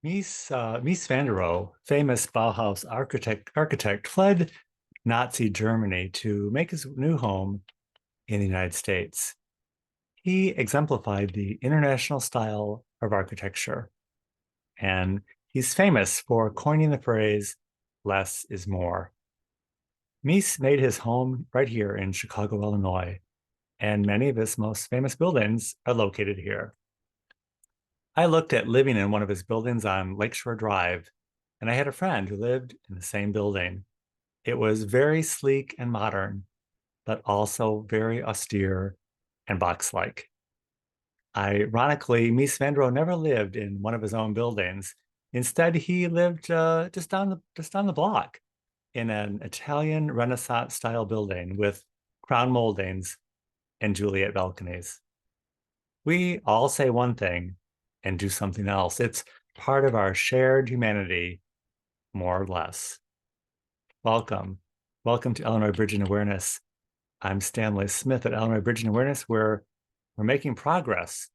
Mies van der Rohe, famous Bauhaus architect, fled Nazi Germany to make his new home in the United States. He exemplified the international style of architecture, and he's famous for coining the phrase, less is more. Mies made his home right here in Chicago, Illinois, and many of his most famous buildings are located here. I looked at living in one of his buildings on Lakeshore Drive, and I had a friend who lived in the same building. It was very sleek and modern, but also very austere and box-like. Ironically, Mies van der Rohe never lived in one of his own buildings. Instead, he lived just down the block in an Italian Renaissance style building with crown moldings and Juliet balconies. We all say one thing and do something else. It's part of our shared humanity, more or less. Welcome. Welcome to Illinois Bridging Awareness. I'm Stanley Smith at Illinois Bridging Awareness, where we're making progress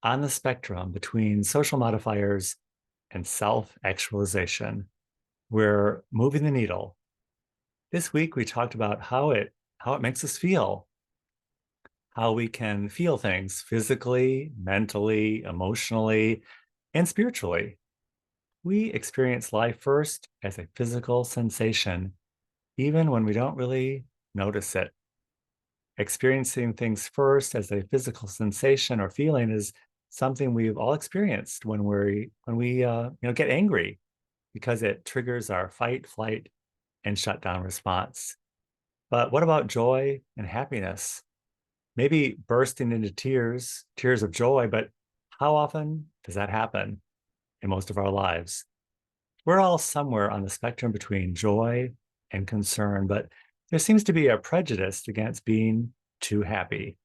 on the spectrum between social modifiers and self-actualization. We're moving the needle. This week, we talked about how it makes us feel, how we can feel things physically, mentally, emotionally, and spiritually. We experience life first as a physical sensation, even when we don't really notice it. Experiencing things first as a physical sensation or feeling is something we've all experienced when we get angry because it triggers our fight, flight, and shutdown response. But what about joy and happiness? Maybe bursting into tears of joy, but how often does that happen in most of our lives? We're all somewhere on the spectrum between joy and concern, but there seems to be a prejudice against being too happy.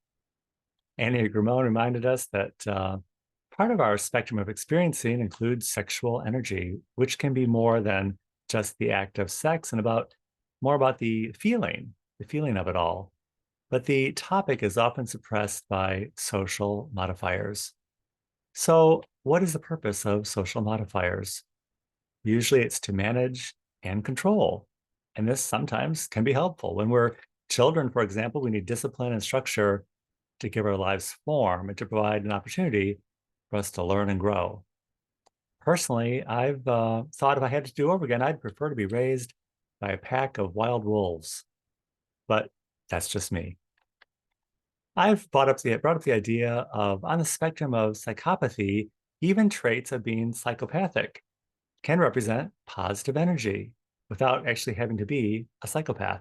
Annie Gramone reminded us that part of our spectrum of experiencing includes sexual energy, which can be more than just the act of sex and more about the feeling of it all. But the topic is often suppressed by social modifiers. So, what is the purpose of social modifiers? Usually it's to manage and control. And this sometimes can be helpful. When we're children, for example, we need discipline and structure to give our lives form and to provide an opportunity for us to learn and grow. Personally, I've thought if I had to do over again, I'd prefer to be raised by a pack of wild wolves, but that's just me. I've brought up the idea of on the spectrum of psychopathy, even traits of being psychopathic can represent positive energy without actually having to be a psychopath.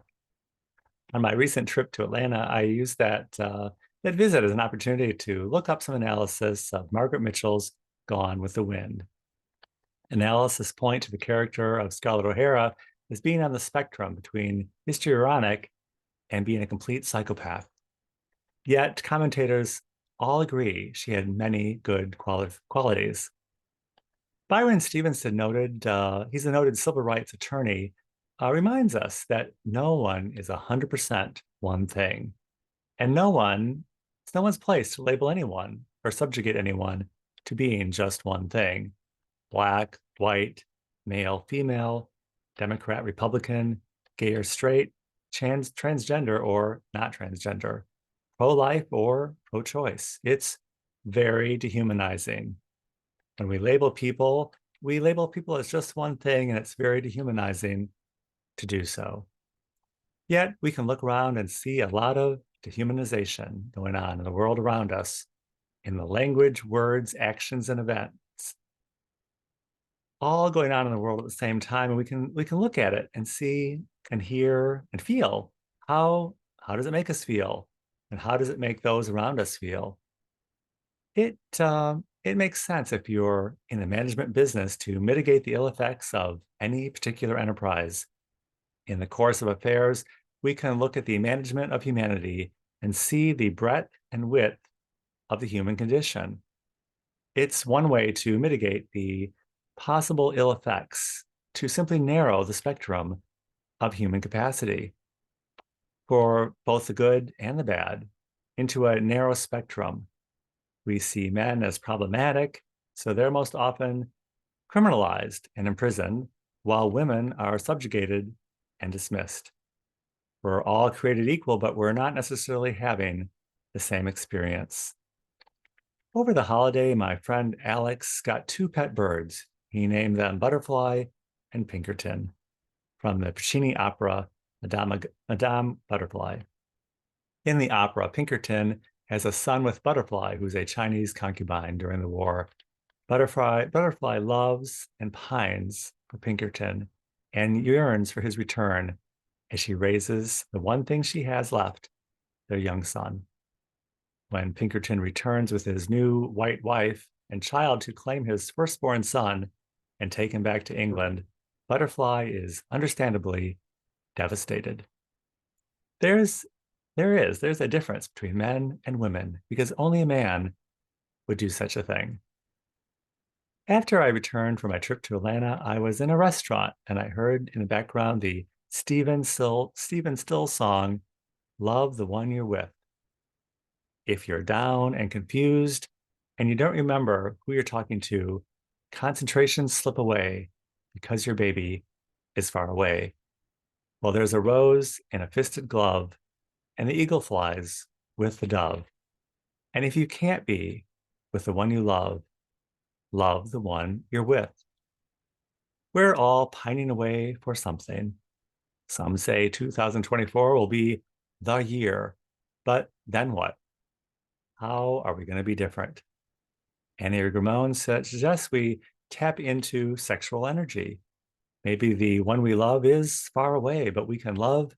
On my recent trip to Atlanta, I used that visit as an opportunity to look up some analysis of Margaret Mitchell's Gone with the Wind. Analysis point to the character of Scarlett O'Hara as being on the spectrum between histrionic and being a complete psychopath. Yet commentators all agree she had many good qualities. Byron Stevenson he's a noted civil rights attorney, reminds us that no one is 100% one thing, and it's no one's place to label anyone or subjugate anyone to being just one thing. Black, white, male, female, Democrat, Republican, gay or straight, transgender or not transgender, pro-life or pro-choice. It's very dehumanizing. When we label people as just one thing, and it's very dehumanizing to do so. Yet we can look around and see a lot of dehumanization going on in the world around us, in the language, words, actions, and events, all going on in the world at the same time. And we can look at it and see and hear and feel how does it make us feel, and how does it make those around us feel? It makes sense if you're in the management business to mitigate the ill effects of any particular enterprise. In the course of affairs, we can look at the management of humanity and see the breadth and width of the human condition. It's one way to mitigate the possible ill effects, to simply narrow the spectrum of human capacity for both the good and the bad into a narrow spectrum. We see men as problematic, so they're most often criminalized and imprisoned, while women are subjugated and dismissed. We're all created equal, but we're not necessarily having the same experience. Over the holiday, my friend Alex got 2 pet birds. He named them Butterfly and Pinkerton from the Puccini opera Madame Butterfly. In the opera, Pinkerton has a son with Butterfly, who's a Chinese concubine during the war. Butterfly loves and pines for Pinkerton and yearns for his return as she raises the one thing she has left, their young son. When Pinkerton returns with his new white wife and child to claim his firstborn son and take him back to England, Butterfly is understandably devastated. There's a difference between men and women because only a man would do such a thing. After I returned from my trip to Atlanta, I was in a restaurant and I heard in the background the Stephen Stills song, Love the One You're With. If you're down and confused and you don't remember who you're talking to, concentrations slip away because your baby is far away. Well, there's a rose in a fisted glove, and the eagle flies with the dove. And if you can't be with the one you love, love the one you're with. We're all pining away for something. Some say 2024 will be the year, but then what? How are we going to be different? Enneagram Ramon suggests we tap into sexual energy. Maybe the one we love is far away, but we can love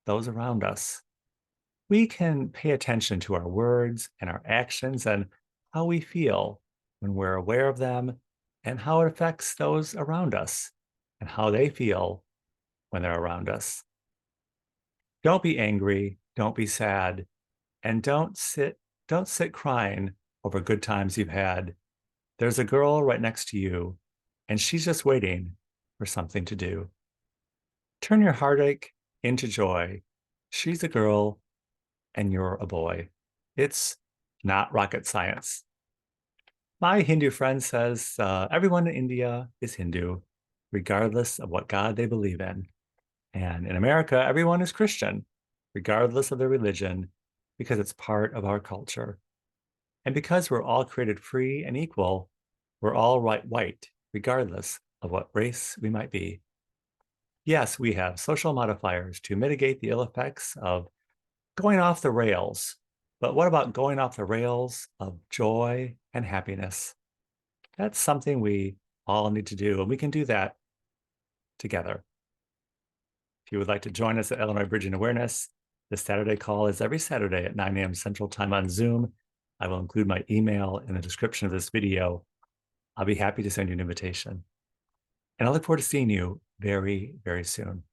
those around us. We can pay attention to our words and our actions and how we feel when we're aware of them and how it affects those around us and how they feel when they're around us. Don't be angry, don't be sad, and don't sit crying over good times you've had. There's a girl right next to you, and she's just waiting for something to do. Turn your heartache into joy. She's a girl, and you're a boy. It's not rocket science. My Hindu friend says everyone in India is Hindu, regardless of what God they believe in. And in America, everyone is Christian, regardless of their religion, because it's part of our culture. And because we're all created free and equal, we're all white, regardless of what race we might be. Yes, we have social modifiers to mitigate the ill effects of going off the rails. But what about going off the rails of joy and happiness? That's something we all need to do, and we can do that together. If you would like to join us at Illinois Bridging Awareness, the Saturday call is every Saturday at 9 a.m. Central Time on Zoom. I will include my email in the description of this video. I'll be happy to send you an invitation. And I look forward to seeing you very, very soon.